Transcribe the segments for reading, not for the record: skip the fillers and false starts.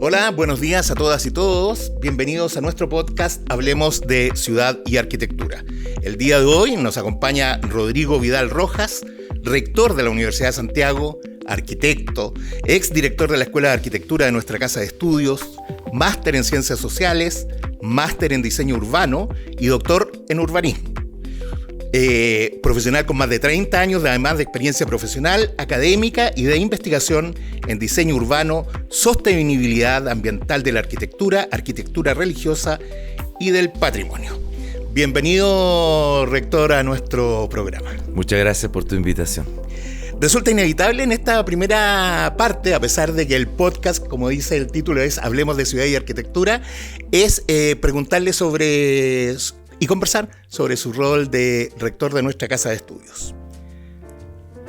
Hola, buenos días a todas y todos. Bienvenidos a nuestro podcast Hablemos de Ciudad y Arquitectura. El día de hoy nos acompaña Rodrigo Vidal Rojas, rector de la Universidad de Santiago, arquitecto, exdirector de la Escuela de Arquitectura de nuestra Casa de Estudios, máster en Ciencias Sociales, máster en Diseño Urbano y doctor en Urbanismo. Profesional con más de 30 años, además de experiencia profesional, académica y de investigación en diseño urbano, sostenibilidad ambiental de la arquitectura, arquitectura religiosa y del patrimonio. Bienvenido, rector, a nuestro programa. Muchas gracias por tu invitación. Resulta inevitable en esta primera parte, a pesar de que el podcast, como dice el título, es Hablemos de Ciudad y Arquitectura, es preguntarle sobre y conversar sobre su rol de rector de nuestra Casa de Estudios.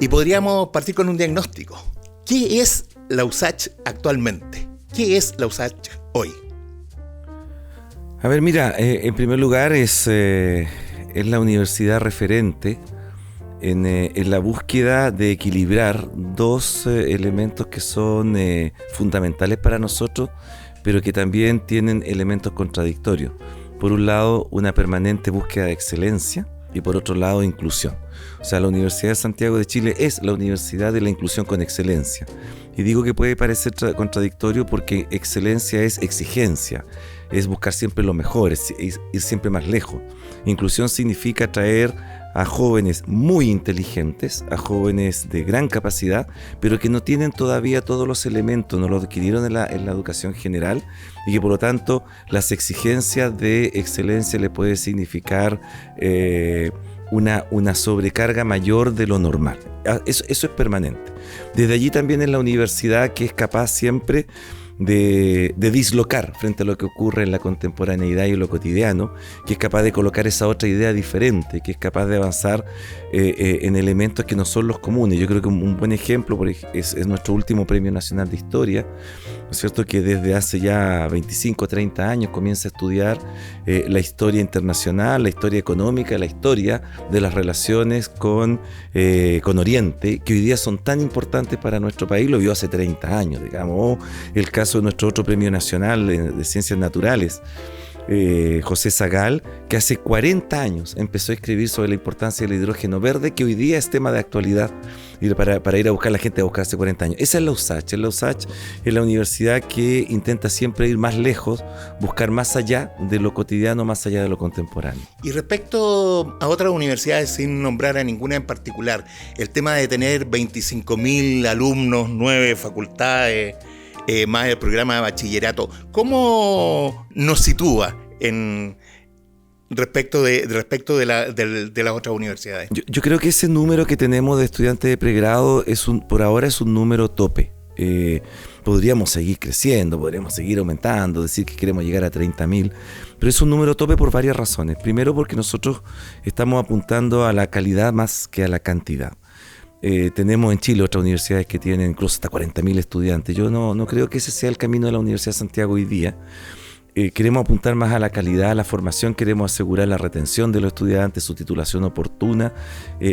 Y podríamos partir con un diagnóstico. ¿Qué es la USACH actualmente? ¿Qué es la USACH hoy? A ver, mira, en primer lugar es la universidad referente en la búsqueda de equilibrar dos elementos que son fundamentales para nosotros, pero que también tienen elementos contradictorios. Por un lado, una permanente búsqueda de excelencia y por otro lado, inclusión. O sea, la Universidad de Santiago de Chile es la universidad de la inclusión con excelencia. Y digo que puede parecer contradictorio porque excelencia es exigencia, es buscar siempre lo mejor, es ir siempre más lejos. Inclusión significa traer a jóvenes muy inteligentes, a jóvenes de gran capacidad, pero que no tienen todavía todos los elementos, no los adquirieron en la educación general y que por lo tanto las exigencias de excelencia le puede significar una sobrecarga mayor de lo normal. Eso es permanente. Desde allí también es la universidad que es capaz siempre de dislocar frente a lo que ocurre en la contemporaneidad y en lo cotidiano, que es capaz de colocar esa otra idea diferente, que es capaz de avanzar en elementos que no son los comunes. Yo creo que un buen ejemplo es nuestro último Premio Nacional de Historia, ¿no es cierto? Que desde hace ya 25 o 30 años comienza a estudiar la historia internacional, la historia económica, la historia de las relaciones con Oriente, que hoy día son tan importantes para nuestro país. Lo vio hace 30 años, digamos, el caso de nuestro otro premio nacional de ciencias naturales, José Sagal, que hace 40 años empezó a escribir sobre la importancia del hidrógeno verde, que hoy día es tema de actualidad y para ir a buscar, la gente a buscar hace 40 años. Esa es la USACH. La USACH es la universidad que intenta siempre ir más lejos, buscar más allá de lo cotidiano, más allá de lo contemporáneo. Y respecto a otras universidades, sin nombrar a ninguna en particular, el tema de tener 25.000 alumnos, 9 facultades, más el programa de bachillerato, ¿cómo nos sitúa respecto de las otras universidades? Yo creo que ese número que tenemos de estudiantes de pregrado por ahora es un número tope. Podríamos seguir creciendo, podríamos seguir aumentando, decir que queremos llegar a 30.000, pero es un número tope por varias razones. Primero, porque nosotros estamos apuntando a la calidad más que a la cantidad. Tenemos en Chile otras universidades que tienen incluso hasta 40.000 estudiantes. Yo no creo que ese sea el camino de la Universidad de Santiago hoy día. Queremos apuntar más a la calidad, a la formación, queremos asegurar la retención de los estudiantes, su titulación oportuna,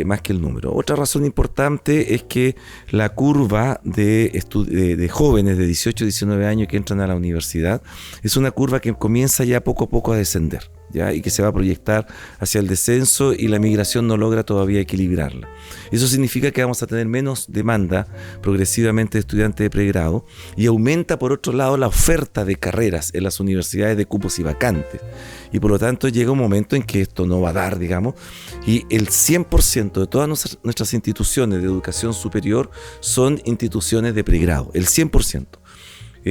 más que el número. Otra razón importante es que la curva de jóvenes de 18 y 19 años que entran a la universidad es una curva que comienza ya poco a poco a descender, ¿ya? Y que se va a proyectar hacia el descenso y la migración no logra todavía equilibrarla. Eso significa que vamos a tener menos demanda progresivamente de estudiantes de pregrado y aumenta por otro lado la oferta de carreras en las universidades de cupos y vacantes. Y por lo tanto llega un momento en que esto no va a dar, digamos, y el 100% de todas nuestras instituciones de educación superior son instituciones de pregrado, el 100%.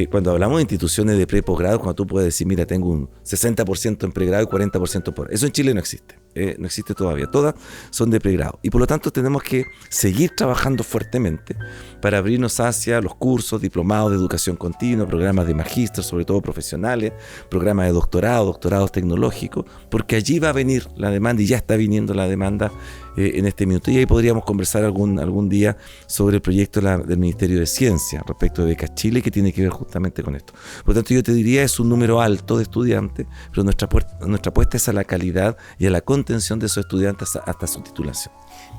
Cuando hablamos de instituciones de pre-posgrado, cuando tú puedes decir, mira, tengo un 60% en pregrado y 40% por... Eso en Chile no existe. No existe todavía, todas son de pregrado y por lo tanto tenemos que seguir trabajando fuertemente para abrirnos hacia los cursos, diplomados de educación continua, programas de magíster, sobre todo profesionales, programas de doctorado, doctorados tecnológicos, porque allí va a venir la demanda y ya está viniendo la demanda en este minuto. Y ahí podríamos conversar algún día sobre el proyecto del Ministerio de Ciencia respecto de Becas Chile, que tiene que ver justamente con esto. Por lo tanto, yo te diría, es un número alto de estudiantes, pero nuestra apuesta es a la calidad y a la contención de esos estudiantes hasta su titulación.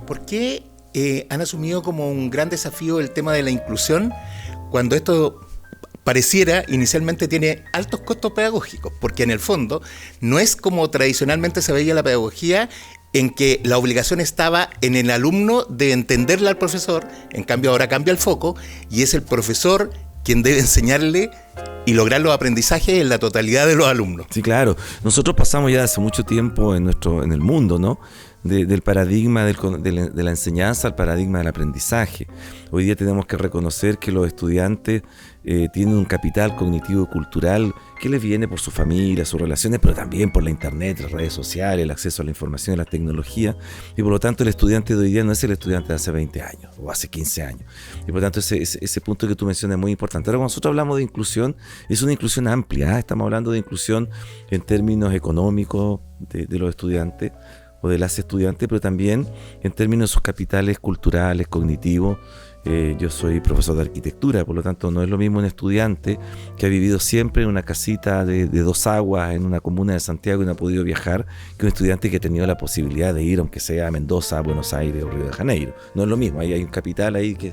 ¿Por qué han asumido como un gran desafío el tema de la inclusión cuando esto pareciera, inicialmente tiene altos costos pedagógicos, porque en el fondo no es como tradicionalmente se veía la pedagogía, en que la obligación estaba en el alumno de entenderle al profesor. En cambio ahora cambia el foco y es el profesor quien debe enseñarle y lograr los aprendizajes en la totalidad de los alumnos. Sí, claro. Nosotros pasamos ya hace mucho tiempo en el mundo, ¿no? Del paradigma de la enseñanza al paradigma del aprendizaje. Hoy día tenemos que reconocer que los estudiantes tienen un capital cognitivo-cultural que les viene por su familia, sus relaciones, pero también por la internet, las redes sociales, el acceso a la información y la tecnología. Y por lo tanto el estudiante de hoy día no es el estudiante de hace 20 años o hace 15 años. Y por lo tanto ese punto que tú mencionas es muy importante. Ahora, cuando nosotros hablamos de inclusión, es una inclusión amplia, ¿eh? Estamos hablando de inclusión en términos económicos de los estudiantes o de las estudiantes, pero también en términos de sus capitales culturales, cognitivos. Yo soy profesor de arquitectura, por lo tanto no es lo mismo un estudiante que ha vivido siempre en una casita de 2 aguas en una comuna de Santiago y no ha podido viajar, que un estudiante que ha tenido la posibilidad de ir, aunque sea a Mendoza, Buenos Aires o Río de Janeiro. No es lo mismo, hay un capital ahí que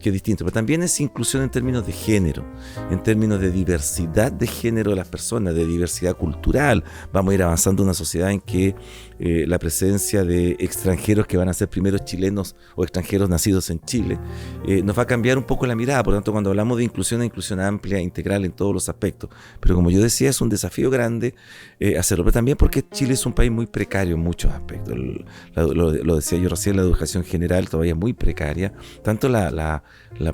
es distinto, pero también es inclusión en términos de género, en términos de diversidad de género de las personas, de diversidad cultural. Vamos a ir avanzando en una sociedad en que la presencia de extranjeros que van a ser primeros chilenos o extranjeros nacidos en Chile nos va a cambiar un poco la mirada. Por lo tanto, cuando hablamos de inclusión amplia, integral en todos los aspectos. Pero como yo decía, es un desafío grande hacerlo, pero también porque Chile es un país muy precario en muchos aspectos. Lo decía yo recién, la educación general todavía es muy precaria, tanto la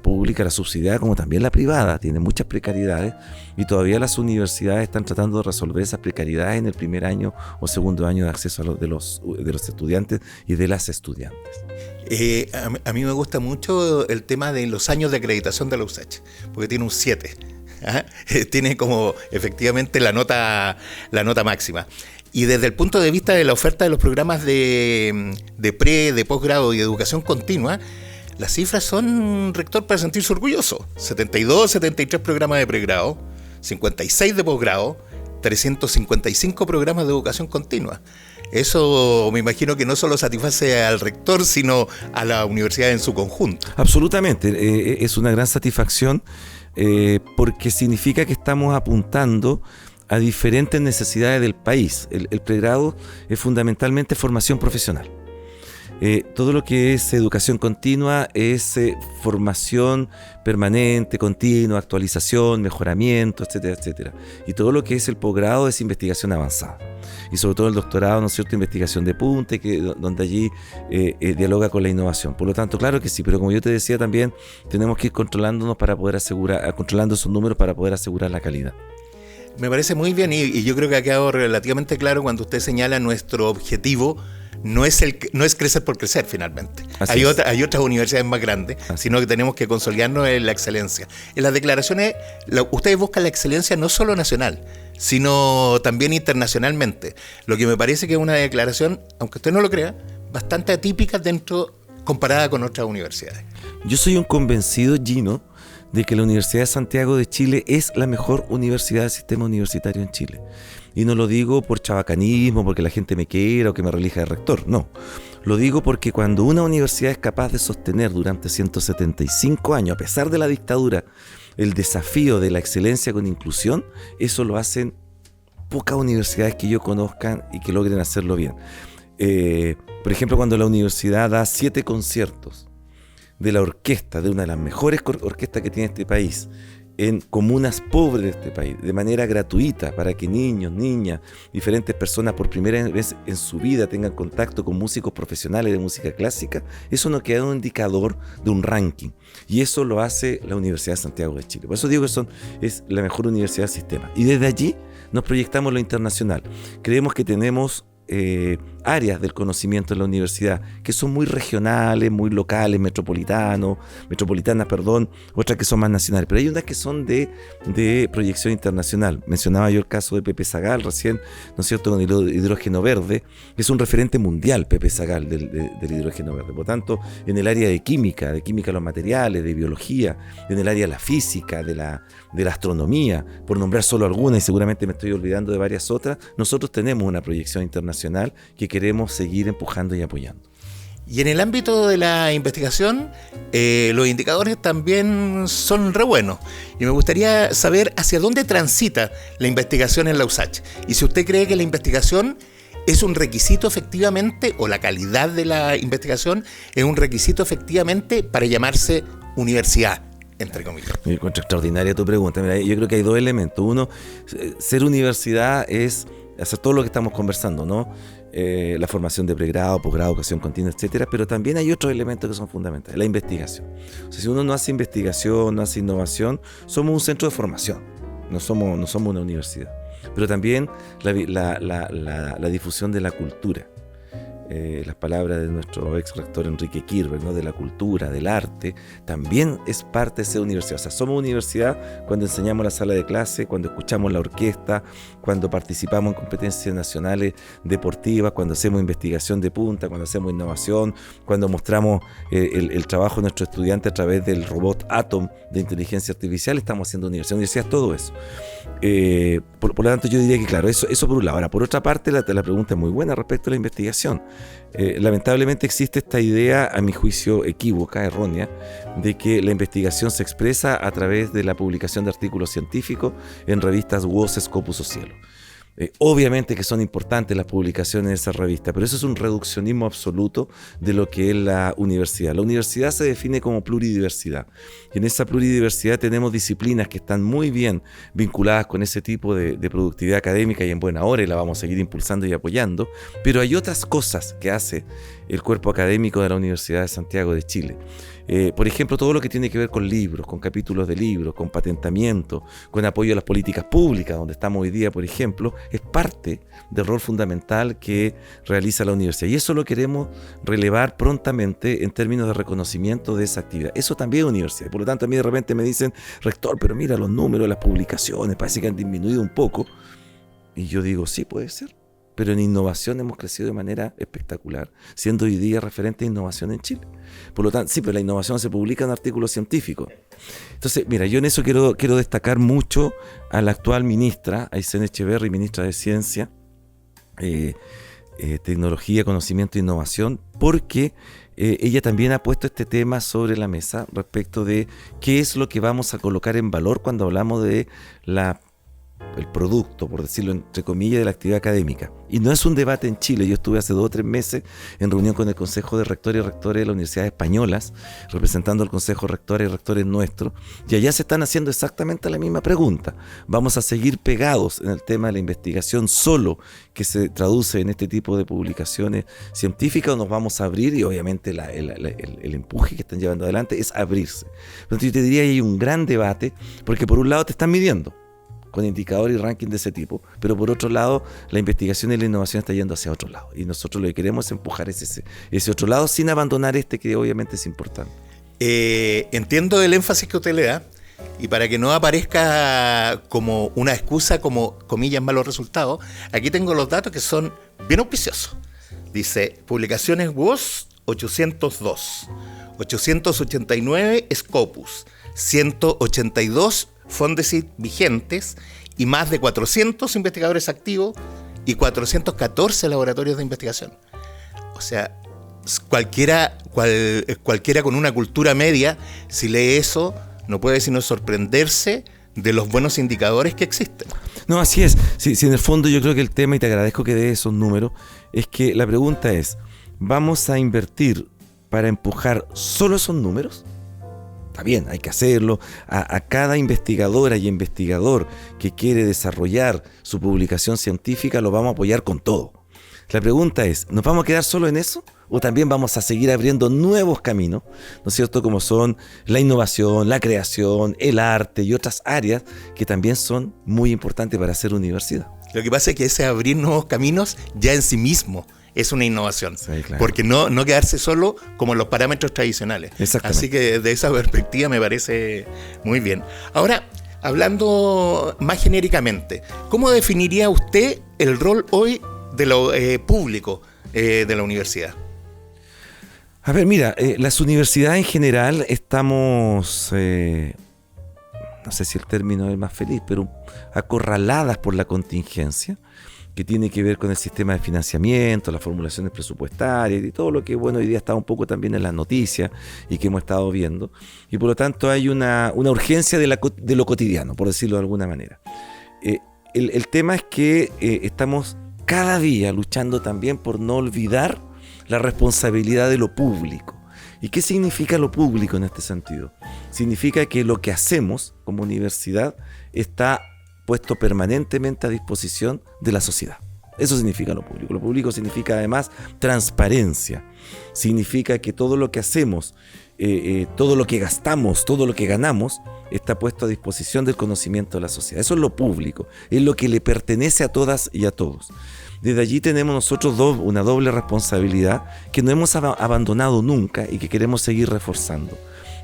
pública, la subsidiada, como también la privada, tiene muchas precariedades, y todavía las universidades están tratando de resolver esas precariedades en el primer año o segundo año de acceso de los estudiantes y de las estudiantes. A mí me gusta mucho el tema de los años de acreditación de la USACH, porque tiene un 7. Tiene como efectivamente la nota máxima. Y desde el punto de vista de la oferta de los programas de posgrado y de educación continua, las cifras son, rector, para sentirse orgulloso. 72, 73 programas de pregrado, 56 de posgrado, 355 programas de educación continua. Eso me imagino que no solo satisface al rector, sino a la universidad en su conjunto. Absolutamente, es una gran satisfacción porque significa que estamos apuntando a diferentes necesidades del país. El pregrado es fundamentalmente formación profesional. Todo lo que es educación continua es formación permanente, continua, actualización, mejoramiento, etcétera, etcétera. Y todo lo que es el posgrado es investigación avanzada. Y sobre todo el doctorado, ¿no es cierto?, investigación de punta, donde allí dialoga con la innovación. Por lo tanto, claro que sí, pero como yo te decía también, tenemos que ir controlando esos números para poder asegurar la calidad. Me parece muy bien y yo creo que ha quedado relativamente claro cuando usted señala nuestro objetivo. No es crecer por crecer finalmente. Hay otras universidades más grandes, sino que tenemos que consolidarnos en la excelencia. En las declaraciones, ustedes buscan la excelencia no solo nacional, sino también internacionalmente. Lo que me parece que es una declaración, aunque usted no lo crea, bastante atípica comparada con otras universidades. Yo soy un convencido, Gino, de que la Universidad de Santiago de Chile es la mejor universidad del sistema universitario en Chile. Y no lo digo por chabacanismo, porque la gente me quiera o que me relija de rector, no. Lo digo porque cuando una universidad es capaz de sostener durante 175 años, a pesar de la dictadura, el desafío de la excelencia con inclusión, eso lo hacen pocas universidades que yo conozca y que logren hacerlo bien. Por ejemplo, cuando la universidad da 7 conciertos de la orquesta, de una de las mejores orquestas que tiene este país, en comunas pobres de este país, de manera gratuita, para que niños, niñas, diferentes personas por primera vez en su vida tengan contacto con músicos profesionales de música clásica, eso no queda un indicador de un ranking. Y eso lo hace la Universidad de Santiago de Chile. Por eso digo que es la mejor universidad del sistema. Y desde allí nos proyectamos lo internacional. Creemos que tenemos áreas del conocimiento en la universidad que son muy regionales, muy locales, metropolitanas, otras que son más nacionales, pero hay unas que son de proyección internacional. Mencionaba yo el caso de Pepe Sagal recién, ¿no es cierto?, con el hidrógeno verde. Es un referente mundial Pepe Sagal del hidrógeno verde. Por lo tanto, en el área de química de los materiales, de biología, en el área de la física, de la astronomía, por nombrar solo algunas, y seguramente me estoy olvidando de varias otras, nosotros tenemos una proyección internacional que queremos seguir empujando y apoyando. Y en el ámbito de la investigación, los indicadores también son re buenos. Y me gustaría saber hacia dónde transita la investigación en la USACH. Y si usted cree que la investigación es un requisito efectivamente, o la calidad de la investigación es un requisito efectivamente para llamarse universidad, entre comillas. Me encuentro extraordinaria tu pregunta. Mira, yo creo que hay dos elementos. Uno, ser universidad es hacer todo lo que estamos conversando, ¿no? La formación de pregrado, posgrado, educación continua, etcétera, pero también hay otros elementos que son fundamentales, la investigación. O sea, si uno no hace investigación, no hace innovación, somos un centro de formación, no somos una universidad. Pero también la difusión de la cultura. Las palabras de nuestro ex rector Enrique Kirber, ¿no? De la cultura, del arte, también es parte de ser universidad. O sea, somos universidad cuando enseñamos en la sala de clase, cuando escuchamos la orquesta, cuando participamos en competencias nacionales deportivas, cuando hacemos investigación de punta, cuando hacemos innovación, cuando mostramos el trabajo de nuestros estudiantes a través del robot Atom de inteligencia artificial. Estamos haciendo universidad. Universidad es todo eso. Por lo tanto, yo diría que, claro, eso por un lado. Ahora, por otra parte, la pregunta es muy buena respecto a la investigación. Lamentablemente existe esta idea, a mi juicio equívoca, errónea, de que la investigación se expresa a través de la publicación de artículos científicos en revistas WOS, Scopus o Cielo. Obviamente que son importantes las publicaciones de esa revista, pero eso es un reduccionismo absoluto de lo que es la universidad. La universidad se define como pluridiversidad, y en esa pluridiversidad tenemos disciplinas que están muy bien vinculadas con ese tipo de productividad académica y en buena hora, y la vamos a seguir impulsando y apoyando, pero hay otras cosas que hace el cuerpo académico de la Universidad de Santiago de Chile. Por ejemplo, todo lo que tiene que ver con libros, con capítulos de libros, con patentamiento, con apoyo a las políticas públicas, donde estamos hoy día, por ejemplo, es parte del rol fundamental que realiza la universidad. Y eso lo queremos relevar prontamente en términos de reconocimiento de esa actividad. Eso también es universidad. Por lo tanto, a mí de repente me dicen, rector, pero mira los números de las publicaciones, parece que han disminuido un poco. Y yo digo, sí, puede ser. Pero en innovación hemos crecido de manera espectacular, siendo hoy día referente de innovación en Chile. Por lo tanto, sí, pero la innovación se publica en artículos científicos. Entonces, mira, yo en eso quiero destacar mucho a la actual ministra, Aysén Echeverri, ministra de Ciencia, Tecnología, Conocimiento e Innovación, porque ella también ha puesto este tema sobre la mesa respecto de qué es lo que vamos a colocar en valor cuando hablamos de el producto, por decirlo entre comillas, de la actividad académica. Y no es un debate en Chile. Yo estuve hace 2 o 3 meses en reunión con el Consejo de Rectores y Rectores de las Universidades Españolas, representando al Consejo de Rectores y Rectores nuestro, y allá se están haciendo exactamente la misma pregunta. ¿Vamos a seguir pegados en el tema de la investigación solo, que se traduce en este tipo de publicaciones científicas, o nos vamos a abrir? Y obviamente el empuje que están llevando adelante es abrirse. Entonces yo te diría que hay un gran debate, porque por un lado te están midiendo con indicadores y ranking de ese tipo, pero por otro lado la investigación y la innovación está yendo hacia otro lado, y nosotros lo que queremos es empujar ese otro lado sin abandonar este que obviamente es importante. Entiendo el énfasis que usted le da, y para que no aparezca como una excusa, como comillas malos resultados, aquí tengo los datos que son bien auspiciosos. Dice, publicaciones WOS 802, 889 Scopus, 182 Fondesit vigentes y más de 400 investigadores activos y 414 laboratorios de investigación. O sea, cualquiera con una cultura media, si lee eso, no puede sino sorprenderse de los buenos indicadores que existen. No, así es. Sí, en el fondo yo creo que el tema, y te agradezco que dé esos números, es que la pregunta es, ¿vamos a invertir para empujar solo esos números? Está bien, hay que hacerlo. A cada investigadora y investigador que quiere desarrollar su publicación científica lo vamos a apoyar con todo. La pregunta es, ¿nos vamos a quedar solo en eso? ¿O también vamos a seguir abriendo nuevos caminos, ¿no es cierto?, como son la innovación, la creación, el arte y otras áreas que también son muy importantes para hacer universidad? Lo que pasa es que ese abrir nuevos caminos ya en sí mismo es una innovación, sí, claro. Porque no quedarse solo como en los parámetros tradicionales. Así que desde esa perspectiva me parece muy bien. Ahora, hablando más genéricamente, ¿cómo definiría usted el rol hoy de lo público de la universidad? A ver, mira, las universidades en general estamos, no sé si el término es más feliz, pero acorraladas por la contingencia. que tiene que ver con el sistema de financiamiento, las formulaciones presupuestarias y todo lo que, bueno, hoy día está un poco también en las noticias y que hemos estado viendo. Y por lo tanto hay una urgencia de lo cotidiano, por decirlo de alguna manera. El tema es que estamos cada día luchando también por no olvidar la responsabilidad de lo público. ¿Y qué significa lo público en este sentido? Significa que lo que hacemos como universidad está puesto permanentemente a disposición de la sociedad. Eso significa lo público. Lo público significa además transparencia. Significa que todo lo que hacemos, todo lo que gastamos, todo lo que ganamos, está puesto a disposición del conocimiento de la sociedad. Eso es lo público, es lo que le pertenece a todas y a todos. Desde allí tenemos nosotros una doble responsabilidad que no hemos abandonado nunca y que queremos seguir reforzando.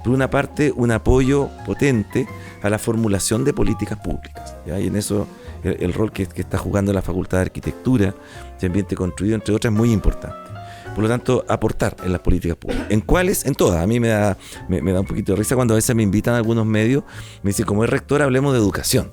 Por una parte, un apoyo potente a la formulación de políticas públicas, ¿ya? Y en eso el rol que está jugando la Facultad de Arquitectura y Ambiente Construido, entre otras, es muy importante. Por lo tanto, aportar en las políticas públicas. ¿En cuáles? En todas. A mí me da un poquito de risa cuando a veces me invitan a algunos medios, me dicen, como es rector, hablemos de educación.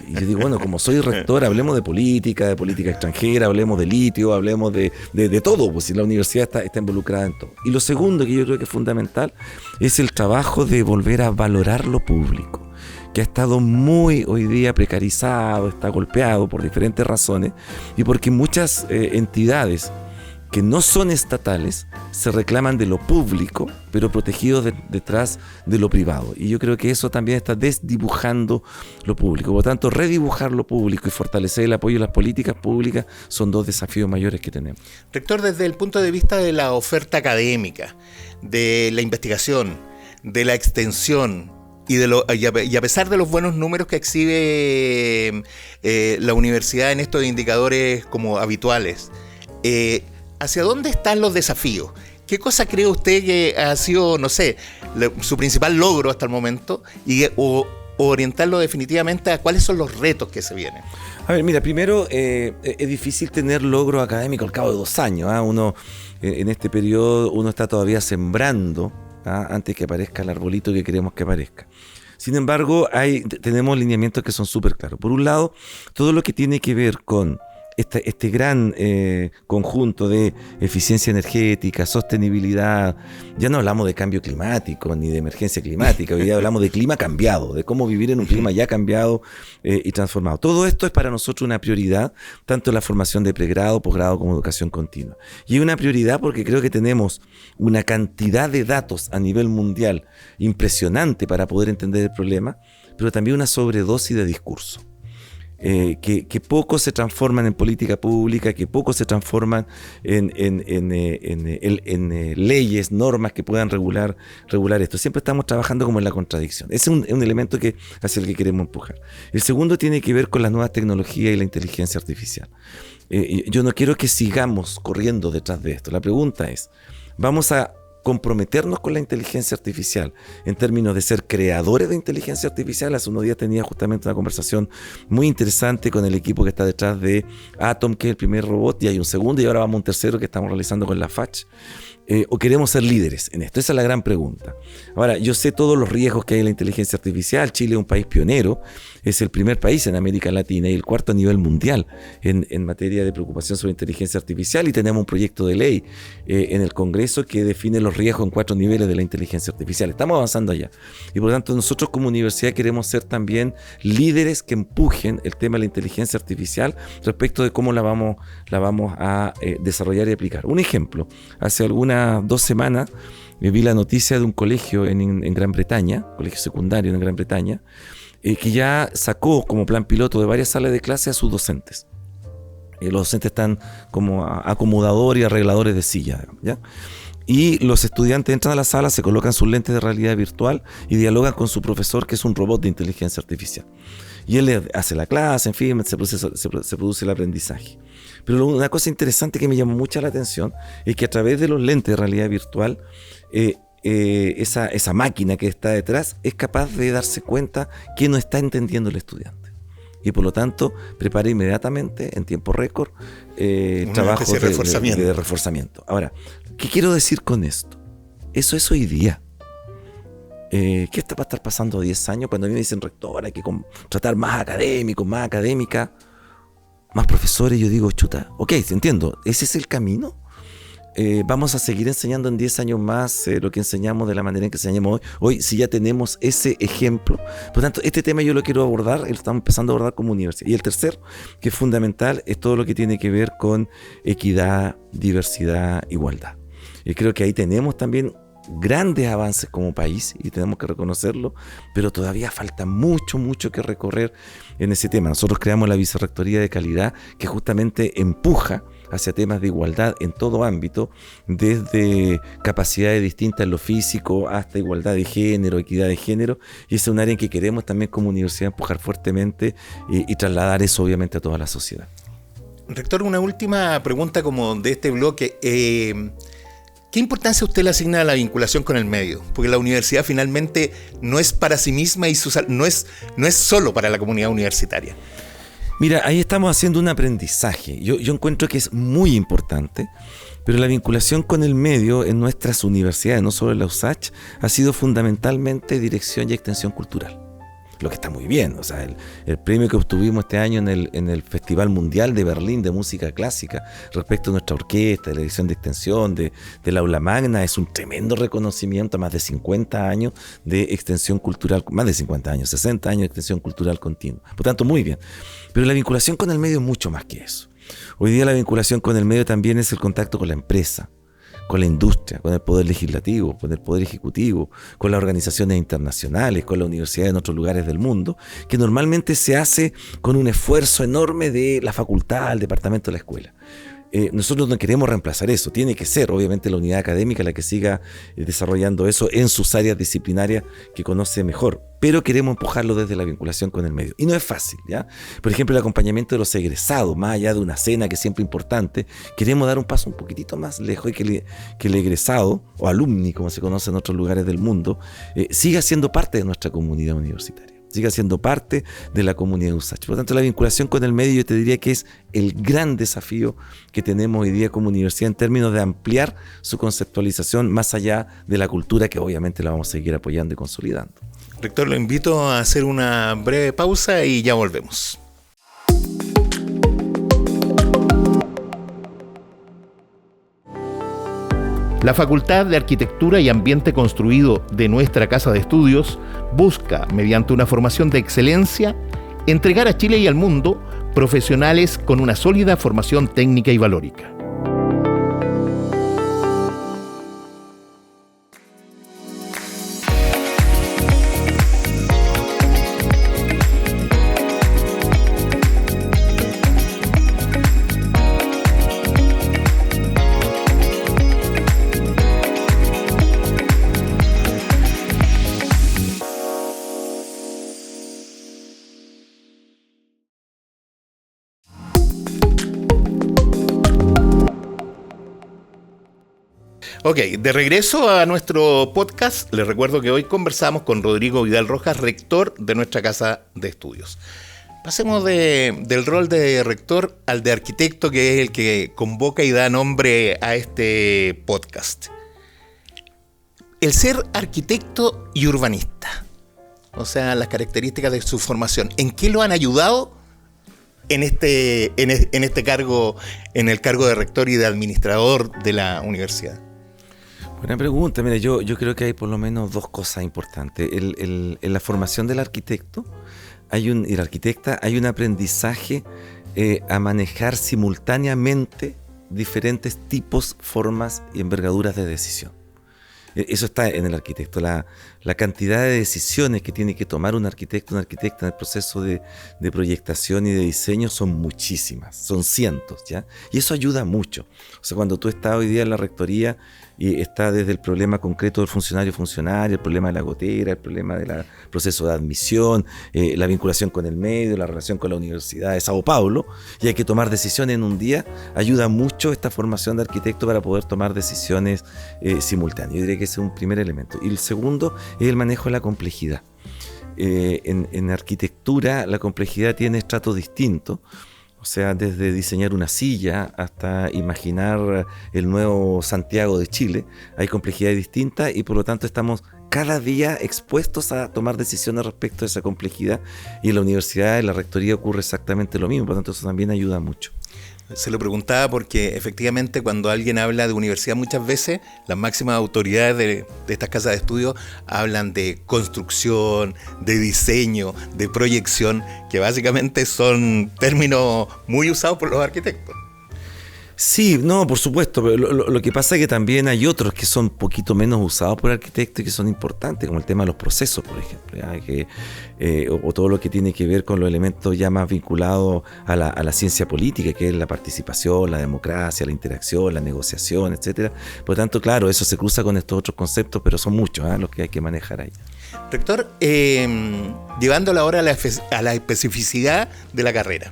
Y yo digo, bueno, como soy rector, hablemos de política extranjera, hablemos de litio, hablemos de todo, pues si la universidad está involucrada en todo. Y lo segundo que yo creo que es fundamental es el trabajo de volver a valorar lo público, que ha estado muy hoy día precarizado, está golpeado por diferentes razones y porque muchas entidades que no son estatales se reclaman de lo público, pero protegidos detrás de lo privado. Y yo creo que eso también está desdibujando lo público. Por lo tanto, redibujar lo público y fortalecer el apoyo a las políticas públicas son dos desafíos mayores que tenemos. Rector, desde el punto de vista de la oferta académica, de la investigación, de la extensión, y a pesar de los buenos números que exhibe la universidad en estos indicadores como habituales, ¿hacia dónde están los desafíos? ¿Qué cosa cree usted que ha sido, no sé, su principal logro hasta el momento? O orientarlo definitivamente a cuáles son los retos que se vienen. A ver, mira, primero es difícil tener logro académico al cabo de 2 años. Uno, en este periodo, uno está todavía sembrando antes que aparezca el arbolito que queremos que aparezca. Sin embargo, tenemos lineamientos que son súper claros. Por un lado, todo lo que tiene que ver con este gran conjunto de eficiencia energética, sostenibilidad. Ya no hablamos de cambio climático ni de emergencia climática, hoy día hablamos de clima cambiado, de cómo vivir en un clima ya cambiado y transformado. Todo esto es para nosotros una prioridad, tanto en la formación de pregrado, posgrado como educación continua. Y es una prioridad porque creo que tenemos una cantidad de datos a nivel mundial impresionante para poder entender el problema, pero también una sobredosis de discurso. Que poco se transforman en política pública, que poco se transforman en leyes, normas que puedan regular esto. Siempre estamos trabajando como en la contradicción. Ese es un elemento hacia el que queremos empujar. El segundo tiene que ver con las nuevas tecnologías y la inteligencia artificial. Yo no quiero que sigamos corriendo detrás de esto. La pregunta es, ¿vamos a comprometernos con la inteligencia artificial en términos de ser creadores de inteligencia artificial? Hace unos días tenía justamente una conversación muy interesante con el equipo que está detrás de Atom, que es el primer robot, y hay un segundo y ahora vamos a un tercero que estamos realizando con la FACH. ¿O queremos ser líderes en esto? Esa es la gran pregunta. Ahora, yo sé todos los riesgos que hay en la inteligencia artificial. Chile es un país pionero, es el primer país en América Latina y el cuarto a nivel mundial en materia de preocupación sobre inteligencia artificial, y tenemos un proyecto de ley en el Congreso que define los riesgos en 4 niveles de la inteligencia artificial. Estamos avanzando allá. Y por lo tanto, nosotros como universidad queremos ser también líderes que empujen el tema de la inteligencia artificial respecto de cómo la vamos a desarrollar y aplicar. Un ejemplo, hace algunas 2 semanas vi la noticia de un colegio en Gran Bretaña, colegio secundario en Gran Bretaña, que ya sacó como plan piloto de varias salas de clase a sus docentes. Los docentes están como acomodadores y arregladores de sillas, ¿ya? Y los estudiantes entran a la sala, se colocan sus lentes de realidad virtual y dialogan con su profesor, que es un robot de inteligencia artificial. Y él le hace la clase, en fin, se produce el aprendizaje. Pero una cosa interesante que me llamó mucho la atención es que a través de los lentes de realidad virtual, esa máquina que está detrás es capaz de darse cuenta que no está entendiendo el estudiante. Y por lo tanto, prepara inmediatamente, en tiempo récord, trabajo de reforzamiento. Ahora, ¿qué quiero decir con esto? Eso es hoy día. ¿Qué va a estar pasando 10 años cuando a mí me dicen, rector, hay que contratar más académicos, más académicas? más profesores. Yo digo, chuta, ok, te entiendo, ¿ese es el camino? Vamos a seguir enseñando en 10 años más lo que enseñamos de la manera en que enseñamos hoy, si ya tenemos ese ejemplo. Por tanto, este tema yo lo quiero abordar, lo estamos empezando a abordar como universidad. Y el tercero, que es fundamental, es todo lo que tiene que ver con equidad, diversidad, igualdad. Y creo que ahí tenemos también grandes avances como país y tenemos que reconocerlo, pero todavía falta mucho que recorrer en ese tema. Nosotros creamos la Vicerrectoría de Calidad, que justamente empuja hacia temas de igualdad en todo ámbito, desde capacidades distintas en lo físico hasta igualdad de género, equidad de género, y es un área en que queremos también como universidad empujar fuertemente y trasladar eso obviamente a toda la sociedad. Rector, una última pregunta como de este bloque. ¿Qué importancia usted le asigna a la vinculación con el medio? Porque la universidad finalmente no es para sí misma y no es solo para la comunidad universitaria. Mira, ahí estamos haciendo un aprendizaje. Yo encuentro que es muy importante, pero la vinculación con el medio en nuestras universidades, no solo en la USACH, ha sido fundamentalmente dirección y extensión cultural. Lo que está muy bien, o sea, el premio que obtuvimos este año en el Festival Mundial de Berlín de Música Clásica respecto a nuestra orquesta, de la dirección de extensión, del aula magna, es un tremendo reconocimiento a más de 50 años de extensión cultural, más de 50 años, 60 años de extensión cultural continua. Por tanto, muy bien. Pero la vinculación con el medio es mucho más que eso. Hoy día la vinculación con el medio también es el contacto con la empresa, con la industria, con el poder legislativo, con el poder ejecutivo, con las organizaciones internacionales, con las universidades en otros lugares del mundo, que normalmente se hace con un esfuerzo enorme de la facultad, el departamento de la escuela. Nosotros no queremos reemplazar eso, tiene que ser obviamente la unidad académica la que siga desarrollando eso en sus áreas disciplinarias que conoce mejor, pero queremos empujarlo desde la vinculación con el medio. Y no es fácil, ¿ya? Por ejemplo, el acompañamiento de los egresados, más allá de una cena que es siempre importante, queremos dar un paso un poquitito más lejos y que el egresado, o alumni, como se conoce en otros lugares del mundo, siga siendo parte de nuestra comunidad universitaria, siga siendo parte de la comunidad USACH. Por lo tanto, la vinculación con el medio yo te diría que es el gran desafío que tenemos hoy día como universidad en términos de ampliar su conceptualización más allá de la cultura, que obviamente la vamos a seguir apoyando y consolidando. Rector, lo invito a hacer una breve pausa y ya volvemos. La Facultad de Arquitectura y Ambiente Construido de nuestra Casa de Estudios busca, mediante una formación de excelencia, entregar a Chile y al mundo profesionales con una sólida formación técnica y valórica. Ok, de regreso a nuestro podcast, les recuerdo que hoy conversamos con Rodrigo Vidal Rojas, rector de nuestra Casa de Estudios. Pasemos del rol de rector al de arquitecto, que es el que convoca y da nombre a este podcast. El ser arquitecto y urbanista, o sea, las características de su formación, ¿en qué lo han ayudado en este cargo, en el cargo de rector y de administrador de la universidad? Buena pregunta. Mira, yo creo que hay por lo menos dos cosas importantes. En la formación del arquitecto y la arquitecta hay un aprendizaje a manejar simultáneamente diferentes tipos, formas y envergaduras de decisión. Eso está en el arquitecto. La cantidad de decisiones que tiene que tomar un arquitecto, una arquitecta en el proceso de proyectación y de diseño son muchísimas, son cientos, ¿ya? Y eso ayuda mucho. O sea, cuando tú estás hoy día en la rectoría y está desde el problema concreto del funcionario, el problema de la gotera, el problema del proceso de admisión, la vinculación con el medio, la relación con la Universidad de Sao Paulo, y hay que tomar decisiones en un día, ayuda mucho esta formación de arquitecto para poder tomar decisiones simultáneas. Yo diría que ese es un primer elemento. Y el segundo es el manejo de la complejidad. En arquitectura la complejidad tiene estratos distintos. O sea, desde diseñar una silla hasta imaginar el nuevo Santiago de Chile, hay complejidades distintas y por lo tanto estamos cada día expuestos a tomar decisiones respecto a esa complejidad, y en la universidad, en la rectoría ocurre exactamente lo mismo, por lo tanto eso también ayuda mucho. Se lo preguntaba porque efectivamente cuando alguien habla de universidad muchas veces las máximas autoridades de estas casas de estudio hablan de construcción, de diseño, de proyección, que básicamente son términos muy usados por los arquitectos. Sí, no, por supuesto, pero lo que pasa es que también hay otros que son un poquito menos usados por arquitectos y que son importantes, como el tema de los procesos, por ejemplo, o todo lo que tiene que ver con los elementos ya más vinculados a la ciencia política, que es la participación, la democracia, la interacción, la negociación, etcétera. Por lo tanto, claro, eso se cruza con estos otros conceptos, pero son muchos los que hay que manejar ahí. Rector, llevándolo ahora a la especificidad de la carrera,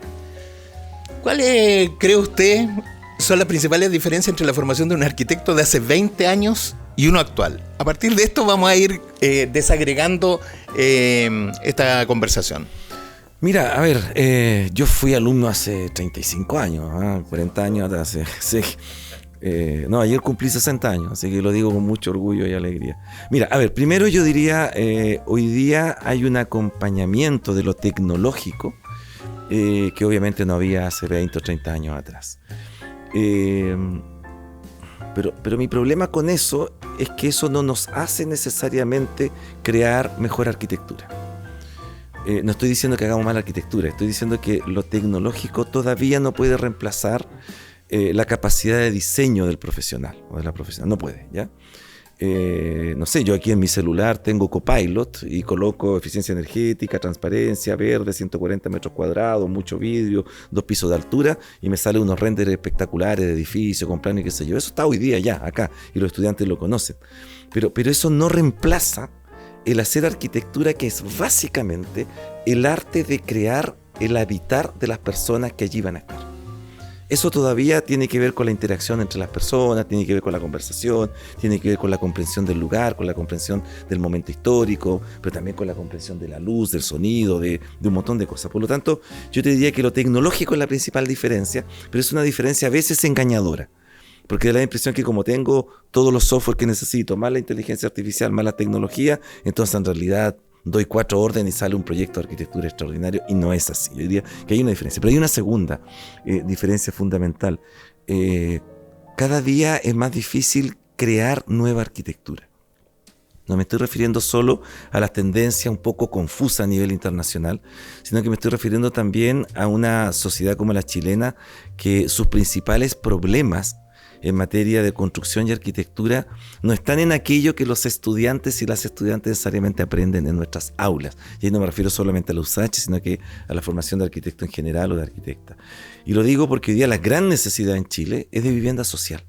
¿cuáles cree usted son las principales diferencias entre la formación de un arquitecto de hace 20 años y uno actual? A partir de esto vamos a ir desagregando esta conversación. Mira, a ver, yo fui alumno hace 35 años, 40 años atrás. Sí. No, ayer cumplí 60 años, así que lo digo con mucho orgullo y alegría. Mira, a ver, primero yo diría, hoy día hay un acompañamiento de lo tecnológico que obviamente no había hace 20 o 30 años atrás. Pero mi problema con eso es que eso no nos hace necesariamente crear mejor arquitectura. No estoy diciendo que hagamos mala arquitectura, estoy diciendo que lo tecnológico todavía no puede reemplazar la capacidad de diseño del profesional o de la profesional. No puede, ¿ya? No sé, yo aquí en mi celular tengo Copilot y coloco eficiencia energética, transparencia, verde, 140 metros cuadrados, mucho vidrio, 2 pisos de altura, y me salen unos renders espectaculares de edificio, con plano y qué sé yo. Eso está hoy día ya, acá, y los estudiantes lo conocen. Pero eso no reemplaza el hacer arquitectura, que es básicamente el arte de crear el habitar de las personas que allí van a estar. Eso todavía tiene que ver con la interacción entre las personas, tiene que ver con la conversación, tiene que ver con la comprensión del lugar, con la comprensión del momento histórico, pero también con la comprensión de la luz, del sonido, de un montón de cosas. Por lo tanto, yo te diría que lo tecnológico es la principal diferencia, pero es una diferencia a veces engañadora, porque da la impresión que como tengo todos los software que necesito, más la inteligencia artificial, más la tecnología, entonces en realidad doy 4 órdenes y sale un proyecto de arquitectura extraordinario, y no es así. Yo diría que hay una diferencia, pero hay una segunda diferencia fundamental. Cada día es más difícil crear nueva arquitectura. No me estoy refiriendo solo a las tendencias un poco confusas a nivel internacional, sino que me estoy refiriendo también a una sociedad como la chilena, que sus principales problemas en materia de construcción y arquitectura no están en aquello que los estudiantes y las estudiantes necesariamente aprenden en nuestras aulas. Y ahí no me refiero solamente a la USACH, sino que a la formación de arquitecto en general o de arquitecta. Y lo digo porque hoy día la gran necesidad en Chile es de vivienda social.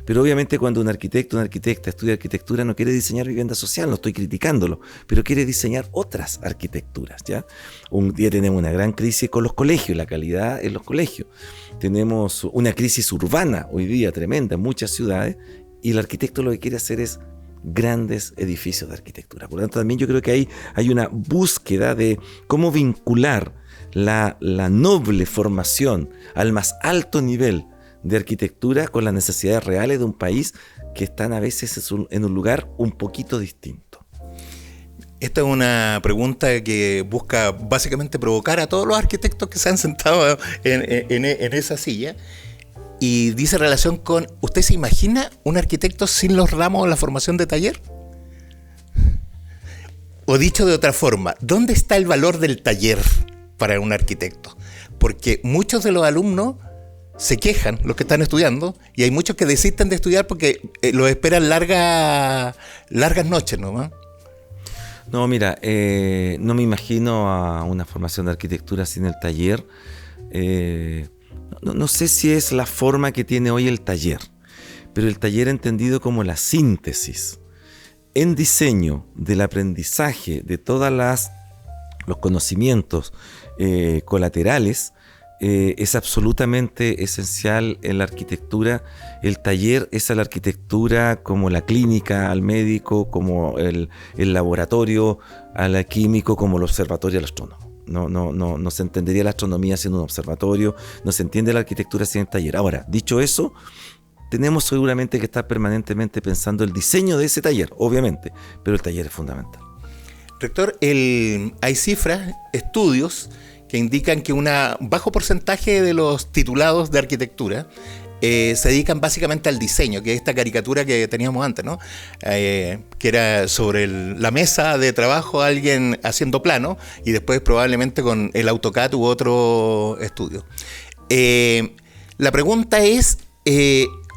Pero obviamente cuando un arquitecto o una arquitecta estudia arquitectura no quiere diseñar vivienda social, no estoy criticándolo, pero quiere diseñar otras arquitecturas, ¿ya? Un día tenemos una gran crisis con los colegios, la calidad en los colegios. Tenemos una crisis urbana hoy día tremenda en muchas ciudades, y el arquitecto lo que quiere hacer es grandes edificios de arquitectura. Por lo tanto, también yo creo que ahí hay una búsqueda de cómo vincular la noble formación al más alto nivel de arquitectura con las necesidades reales de un país que están a veces en un lugar un poquito distinto. Esta es una pregunta que busca básicamente provocar a todos los arquitectos que se han sentado en esa silla, y dice relación con, ¿usted se imagina un arquitecto sin los ramos o la formación de taller? O dicho de otra forma, ¿dónde está el valor del taller para un arquitecto? Porque muchos de los alumnos se quejan, los que están estudiando, y hay muchos que desisten de estudiar porque los esperan largas noches, ¿no? No, mira, no me imagino a una formación de arquitectura sin el taller. No sé si es la forma que tiene hoy el taller, pero el taller entendido como la síntesis en diseño del aprendizaje de todos los conocimientos colaterales, es absolutamente esencial en la arquitectura. El taller es a la arquitectura como la clínica al médico, como el laboratorio al químico, como el observatorio al astrónomo. No se entendería la astronomía sin un observatorio, no se entiende la arquitectura sin el taller. Ahora, dicho eso, tenemos seguramente que estar permanentemente pensando el diseño de ese taller, obviamente, pero el taller es fundamental. Rector, hay cifras, estudios que indican que un bajo porcentaje de los titulados de arquitectura se dedican básicamente al diseño, que es esta caricatura que teníamos antes, ¿no? Que era sobre la mesa de trabajo alguien haciendo plano y después probablemente con el AutoCAD u otro estudio. La pregunta es,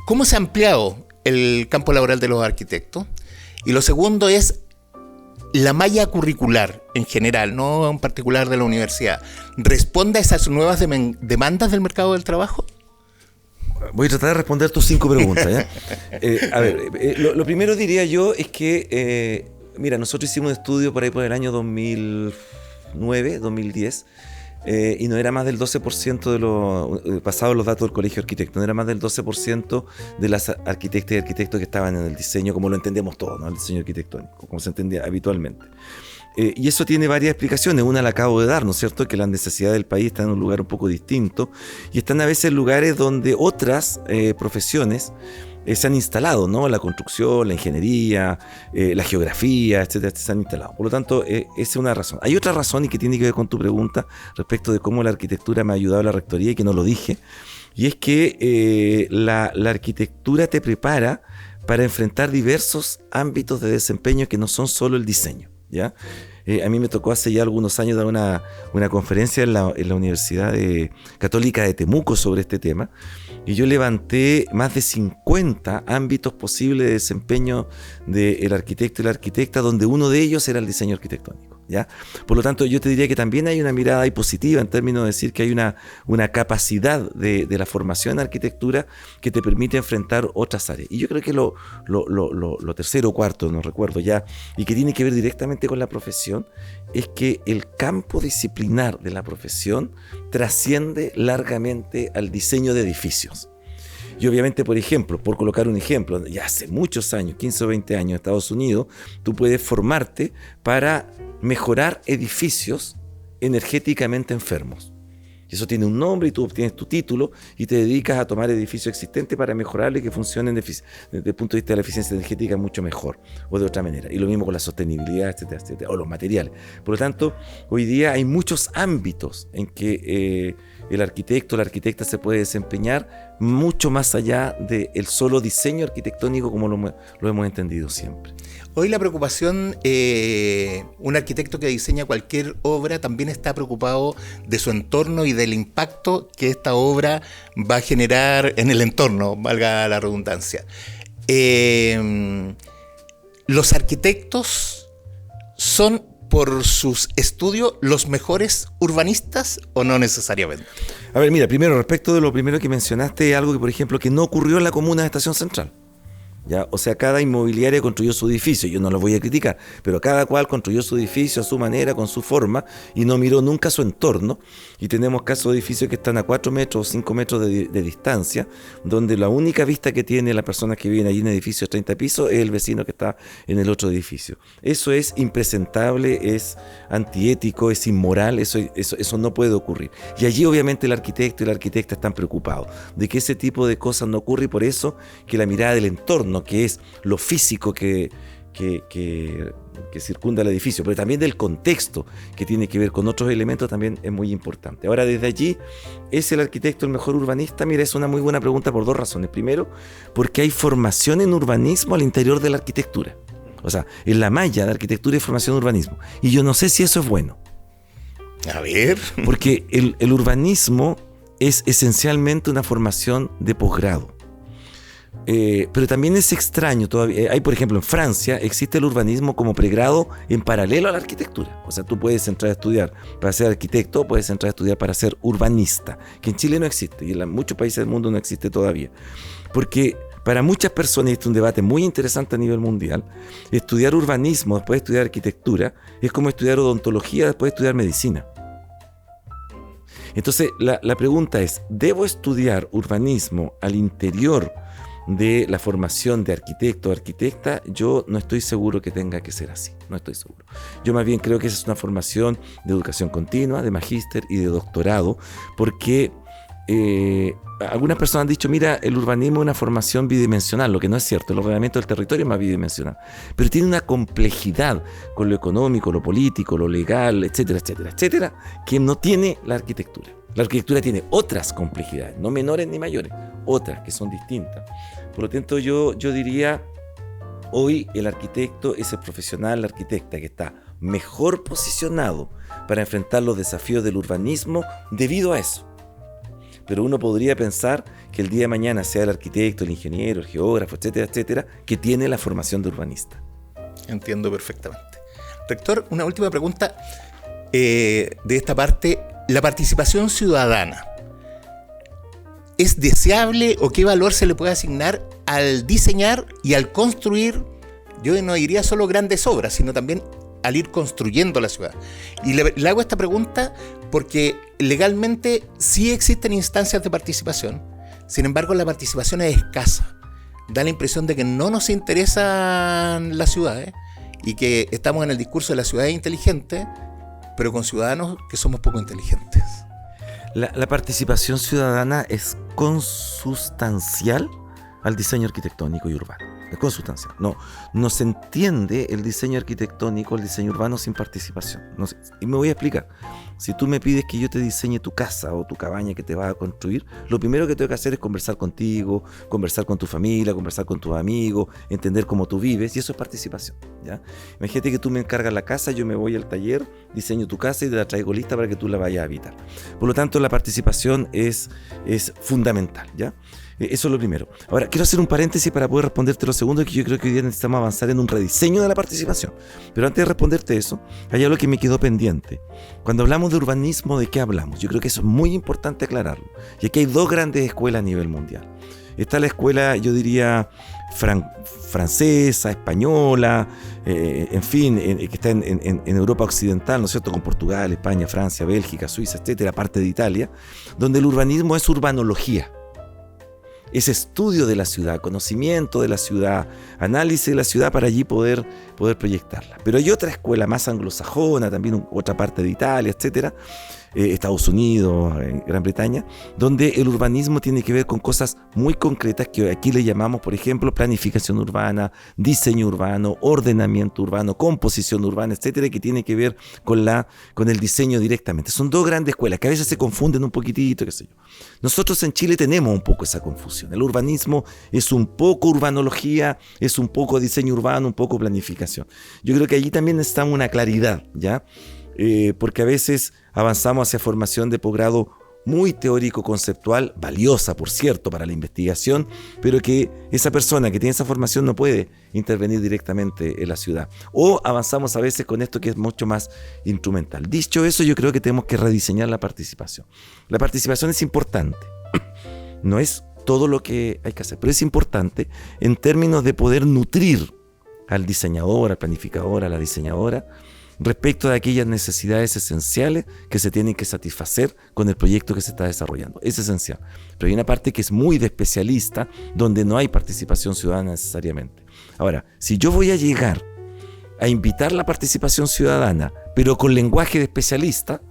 ¿cómo se ha ampliado el campo laboral de los arquitectos? Y lo segundo es, la malla curricular en general, no en particular de la universidad, ¿responde a esas nuevas demandas del mercado del trabajo? Voy a tratar de responder tus 5 preguntas, ¿ya? Lo primero diría yo es que, mira, nosotros hicimos un estudio por ahí por el año 2009, 2010, y no era más del 12% de los, pasados los datos del Colegio de Arquitectos, no era más del 12% de las arquitectas y arquitectos que estaban en el diseño, como lo entendemos todos, ¿no? El diseño arquitectónico, como se entendía habitualmente. Y eso tiene varias explicaciones. Una la acabo de dar, ¿no es cierto? Que la necesidad del país está en un lugar un poco distinto y están a veces lugares donde otras profesiones se han instalado, ¿no? La construcción, la ingeniería, la geografía, etcétera, se han instalado. Por lo tanto, esa es una razón. Hay otra razón y que tiene que ver con tu pregunta respecto de cómo la arquitectura me ha ayudado a la rectoría y que no lo dije. Y es que la arquitectura te prepara para enfrentar diversos ámbitos de desempeño que no son solo el diseño, ¿ya? A mí me tocó hace ya algunos años dar una conferencia en la Universidad Católica de Temuco sobre este tema y yo levanté más de 50 ámbitos posibles de desempeño del arquitecto y la arquitecta, donde uno de ellos era el diseño arquitectónico, ¿ya? Por lo tanto, yo te diría que también hay una mirada ahí positiva en términos de decir que hay una capacidad de la formación en arquitectura que te permite enfrentar otras áreas. Y yo creo que lo tercero o cuarto, no recuerdo ya, y que tiene que ver directamente con la profesión, es que el campo disciplinar de la profesión trasciende largamente al diseño de edificios. Y obviamente, por ejemplo, por colocar un ejemplo, ya hace muchos años, 15 o 20 años en Estados Unidos, tú puedes formarte para mejorar edificios energéticamente enfermos. Y eso tiene un nombre y tú obtienes tu título y te dedicas a tomar edificios existentes para mejorarle y que funcionen desde el punto de vista de la eficiencia energética mucho mejor o de otra manera. Y lo mismo con la sostenibilidad, etcétera, etcétera, o los materiales. Por lo tanto, hoy día hay muchos ámbitos en que el arquitecto o la arquitecta se puede desempeñar mucho más allá del solo diseño arquitectónico como lo hemos entendido siempre. Hoy la preocupación, un arquitecto que diseña cualquier obra también está preocupado de su entorno y del impacto que esta obra va a generar en el entorno, valga la redundancia. ¿Los arquitectos son, por sus estudios, los mejores urbanistas o no necesariamente? A ver, mira, primero, respecto de lo primero que mencionaste, algo que, por ejemplo, que no ocurrió en la comuna de Estación Central. ¿Ya? O sea, cada inmobiliaria construyó su edificio, yo no lo voy a criticar, pero cada cual construyó su edificio a su manera, con su forma, y no miró nunca su entorno. Y tenemos casos de edificios que están a 4 metros o 5 metros de distancia, donde la única vista que tiene las personas que viven allí en edificios de 30 pisos es el vecino que está en el otro edificio. Eso es impresentable, es antiético, es inmoral, eso no puede ocurrir. Y allí obviamente el arquitecto y la arquitecta están preocupados de que ese tipo de cosas no ocurra, y por eso que la mirada del entorno, que es lo físico que circunda el edificio, pero también del contexto que tiene que ver con otros elementos, también es muy importante. Ahora, desde allí, ¿es el arquitecto el mejor urbanista? Mira, es una muy buena pregunta por 2 razones. Primero, porque hay formación en urbanismo al interior de la arquitectura. O sea, en la malla de arquitectura hay formación en urbanismo. Y yo no sé si eso es bueno. A ver. Porque el urbanismo es esencialmente una formación de posgrado. Pero también es extraño todavía. Hay, por ejemplo, en Francia existe el urbanismo como pregrado en paralelo a la arquitectura. O sea, tú puedes entrar a estudiar para ser arquitecto o puedes entrar a estudiar para ser urbanista, que en Chile no existe y en muchos países del mundo no existe todavía. Porque para muchas personas, y este es un debate muy interesante a nivel mundial, estudiar urbanismo después de estudiar arquitectura es como estudiar odontología después de estudiar medicina. Entonces, la pregunta es, ¿debo estudiar urbanismo al interior de la formación de arquitecto o arquitecta? Yo no estoy seguro que tenga que ser así, no estoy seguro. Yo más bien creo que esa es una formación de educación continua, de magíster y de doctorado, porque algunas personas han dicho, mira, el urbanismo es una formación bidimensional, lo que no es cierto, el ordenamiento del territorio es más bidimensional, pero tiene una complejidad con lo económico, lo político, lo legal, etcétera, etcétera, etcétera, que no tiene la arquitectura. La arquitectura tiene otras complejidades, no menores ni mayores, otras que son distintas. Por lo tanto, yo diría, hoy el arquitecto es el profesional, la arquitecta que está mejor posicionado para enfrentar los desafíos del urbanismo debido a eso. Pero uno podría pensar que el día de mañana sea el arquitecto, el ingeniero, el geógrafo, etcétera, etcétera, que tiene la formación de urbanista. Entiendo perfectamente. Rector, una última pregunta de esta parte. La participación ciudadana, ¿es deseable o qué valor se le puede asignar al diseñar y al construir? Yo no diría solo grandes obras, sino también al ir construyendo la ciudad. Y le hago esta pregunta porque legalmente sí existen instancias de participación, sin embargo la participación es escasa. Da la impresión de que no nos interesan las ciudades y que estamos en el discurso de la ciudad inteligente, pero con ciudadanos que somos poco inteligentes. La participación ciudadana es consustancial al diseño arquitectónico y urbano. Es consustancial. No se entiende el diseño arquitectónico, el diseño urbano sin participación. Y me voy a explicar. Si tú me pides que yo te diseñe tu casa o tu cabaña que te vas a construir, lo primero que tengo que hacer es conversar contigo, conversar con tu familia, conversar con tus amigos, entender cómo tú vives, y eso es participación, ¿ya? Imagínate que tú me encargas la casa, yo me voy al taller, diseño tu casa y te la traigo lista para que tú la vayas a habitar. Por lo tanto, la participación es fundamental, ¿ya? Eso es lo primero. Ahora, quiero hacer un paréntesis para poder responderte lo segundo, que yo creo que hoy día necesitamos avanzar en un rediseño de la participación. Pero antes de responderte eso, hay algo que me quedó pendiente. Cuando hablamos de urbanismo, ¿de qué hablamos? Yo creo que eso es muy importante aclararlo. Y aquí hay dos grandes escuelas a nivel mundial. Está la escuela, yo diría, francesa, española, en fin, que está en Europa occidental, ¿no es cierto?, con Portugal, España, Francia, Bélgica, Suiza, etcétera, parte de Italia, donde el urbanismo es urbanología. Es estudio de la ciudad, conocimiento de la ciudad, análisis de la ciudad para allí poder proyectarla. Pero hay otra escuela más anglosajona, también otra parte de Italia, etcétera, Estados Unidos, Gran Bretaña, donde el urbanismo tiene que ver con cosas muy concretas que aquí le llamamos, por ejemplo, planificación urbana, diseño urbano, ordenamiento urbano, composición urbana, etcétera, que tiene que ver con el diseño directamente. Son dos grandes escuelas que a veces se confunden un poquitito, qué sé yo. Nosotros en Chile tenemos un poco esa confusión. El urbanismo es un poco urbanología, es un poco diseño urbano, un poco planificación. Yo creo que allí también necesitamos una claridad, ¿ya? Porque a veces avanzamos hacia formación de posgrado muy teórico-conceptual, valiosa, por cierto, para la investigación, pero que esa persona que tiene esa formación no puede intervenir directamente en la ciudad. O avanzamos a veces con esto que es mucho más instrumental. Dicho eso, yo creo que tenemos que rediseñar la participación. La participación es importante. No es todo lo que hay que hacer, pero es importante en términos de poder nutrir al diseñador, al planificador, a la diseñadora, respecto de aquellas necesidades esenciales que se tienen que satisfacer con el proyecto que se está desarrollando. Es esencial. Pero hay una parte que es muy de especialista, donde no hay participación ciudadana necesariamente. Ahora, si yo voy a llegar a invitar la participación ciudadana, pero con lenguaje de especialista,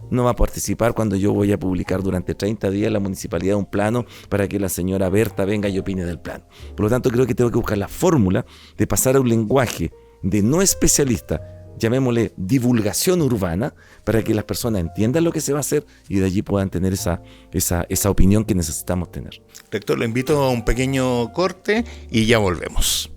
no va a participar cuando yo voy a publicar durante 30 días en la municipalidad un plano para que la señora Berta venga y opine del plano. Por lo tanto, creo que tengo que buscar la fórmula de pasar a un lenguaje de no especialista, llamémosle divulgación urbana, para que las personas entiendan lo que se va a hacer y de allí puedan tener esa opinión que necesitamos tener. Rector, lo invito a un pequeño corte y ya volvemos.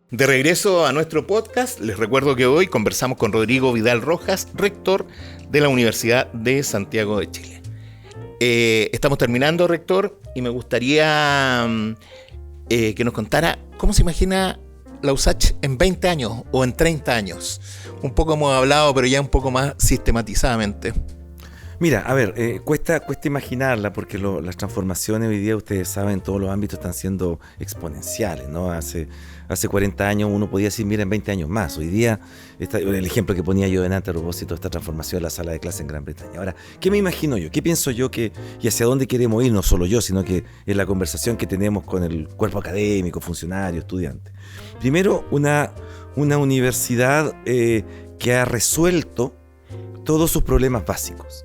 De regreso a nuestro podcast, les recuerdo que hoy conversamos con Rodrigo Vidal Rojas, rector de la Universidad de Santiago de Chile. Estamos terminando, rector, y me gustaría que nos contara cómo se imagina la USACH en 20 años o en 30 años. Un poco hemos hablado, pero ya un poco más sistematizadamente. Mira, a ver, cuesta imaginarla porque las transformaciones hoy día, ustedes saben, en todos los ámbitos están siendo exponenciales, ¿no? Hace 40 años uno podía decir, mira, en 20 años más. Hoy día, el ejemplo que ponía yo delante a propósito de esta transformación de la sala de clase en Gran Bretaña. Ahora, ¿qué me imagino yo? ¿Qué pienso yo y hacia dónde queremos ir? No solo yo, sino que en la conversación que tenemos con el cuerpo académico, funcionario, estudiante. Primero, una universidad que ha resuelto todos sus problemas básicos.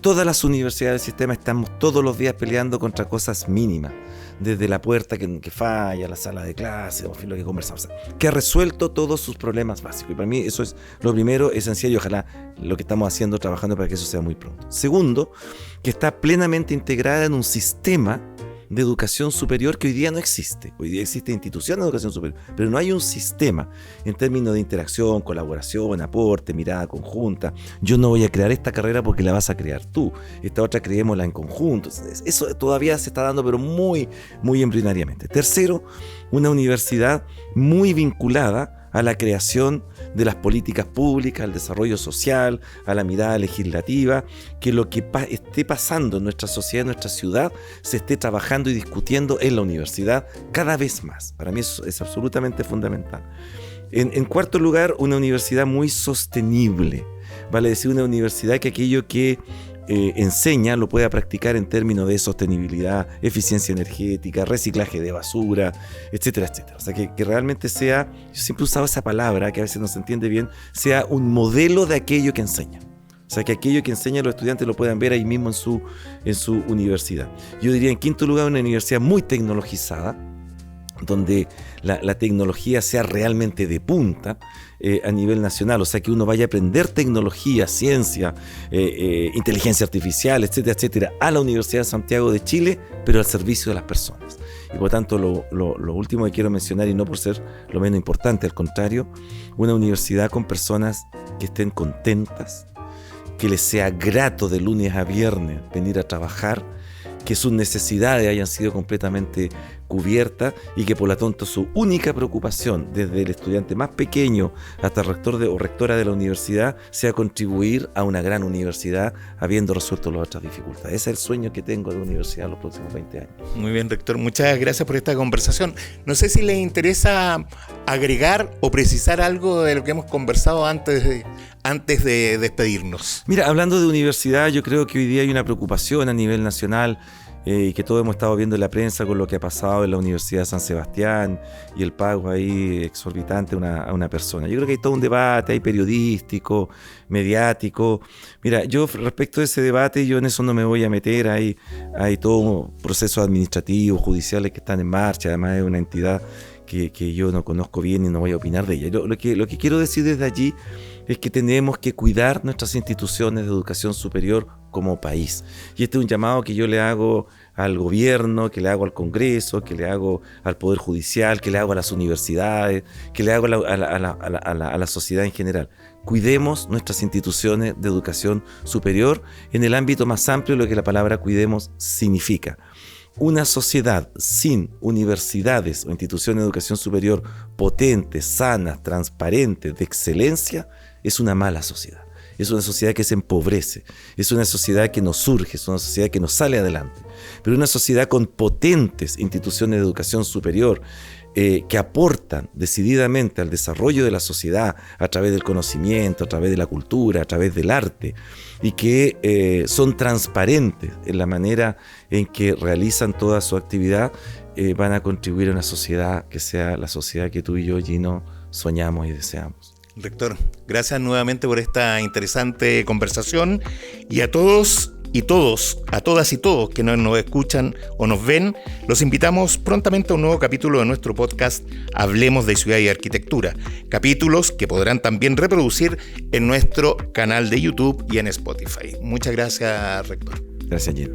Todas las universidades del sistema estamos todos los días peleando contra cosas mínimas, desde la puerta que falla, la sala de clase, o lo que conversamos, que ha resuelto todos sus problemas básicos. Y para mí eso es lo primero, esencial, y ojalá lo que estamos haciendo, trabajando para que eso sea muy pronto. Segundo, que está plenamente integrada en un sistema de educación superior que hoy día no existe. Hoy día existe institución de educación superior, pero no hay un sistema en términos de interacción, colaboración, aporte, mirada conjunta. Yo no voy a crear esta carrera porque la vas a crear tú. Esta otra creémosla en conjunto. Eso todavía se está dando, pero muy, muy embrionariamente. Tercero, una universidad muy vinculada a la creación de las políticas públicas, al desarrollo social, a la mirada legislativa, que lo que esté pasando en nuestra sociedad, en nuestra ciudad, se esté trabajando y discutiendo en la universidad cada vez más. Para mí eso es absolutamente fundamental. En cuarto lugar, una universidad muy sostenible, vale decir, una universidad que aquello que enseña lo pueda practicar en términos de sostenibilidad, eficiencia energética, reciclaje de basura, etcétera, etcétera. O sea, que realmente sea, yo siempre he usado esa palabra que a veces no se entiende bien, sea un modelo de aquello que enseña. O sea, que aquello que enseña los estudiantes lo puedan ver ahí mismo en su universidad. Yo diría, en quinto lugar, una universidad muy tecnologizada, donde la tecnología sea realmente de punta a nivel nacional, o sea que uno vaya a aprender tecnología, ciencia, inteligencia artificial, etcétera, etcétera, a la Universidad de Santiago de Chile, pero al servicio de las personas. Y por tanto, lo último que quiero mencionar, y no por ser lo menos importante, al contrario, una universidad con personas que estén contentas, que les sea grato de lunes a viernes venir a trabajar, que sus necesidades hayan sido completamente cubiertas y que por lo tanto su única preocupación desde el estudiante más pequeño hasta el rector o rectora de la universidad sea contribuir a una gran universidad habiendo resuelto las otras dificultades. Ese es el sueño que tengo de la universidad en los próximos 20 años. Muy bien, rector. Muchas gracias por esta conversación. No sé si le interesa agregar o precisar algo de lo que hemos conversado antes de despedirnos. Mira, hablando de universidad, yo creo que hoy día hay una preocupación a nivel nacional y que todos hemos estado viendo en la prensa con lo que ha pasado en la Universidad de San Sebastián y el pago ahí exorbitante a una persona. Yo creo que hay todo un debate ahí periodístico, mediático. Mira, yo respecto a ese debate, yo en eso no me voy a meter. Hay todo procesos administrativos, judiciales que están en marcha. Además es una entidad que yo no conozco bien y no voy a opinar de ella. Lo que quiero decir desde allí es que tenemos que cuidar nuestras instituciones de educación superior como país. Y este es un llamado que yo le hago al gobierno, que le hago al Congreso, que le hago al Poder Judicial, que le hago a las universidades, que le hago a la sociedad en general. Cuidemos nuestras instituciones de educación superior en el ámbito más amplio de lo que la palabra cuidemos significa. Una sociedad sin universidades o instituciones de educación superior potentes, sanas, transparentes, de excelencia, es una mala sociedad. Es una sociedad que se empobrece, es una sociedad que no surge, es una sociedad que no sale adelante. Pero una sociedad con potentes instituciones de educación superior que aportan decididamente al desarrollo de la sociedad a través del conocimiento, a través de la cultura, a través del arte, y que son transparentes en la manera en que realizan toda su actividad, van a contribuir a una sociedad que sea la sociedad que tú y yo, Gino, soñamos y deseamos. Rector, gracias nuevamente por esta interesante conversación, y a todos y a todas y todos que nos escuchan o nos ven, los invitamos prontamente a un nuevo capítulo de nuestro podcast Hablemos de Ciudad y Arquitectura, capítulos que podrán también reproducir en nuestro canal de YouTube y en Spotify. Muchas gracias, rector. Gracias, Gino.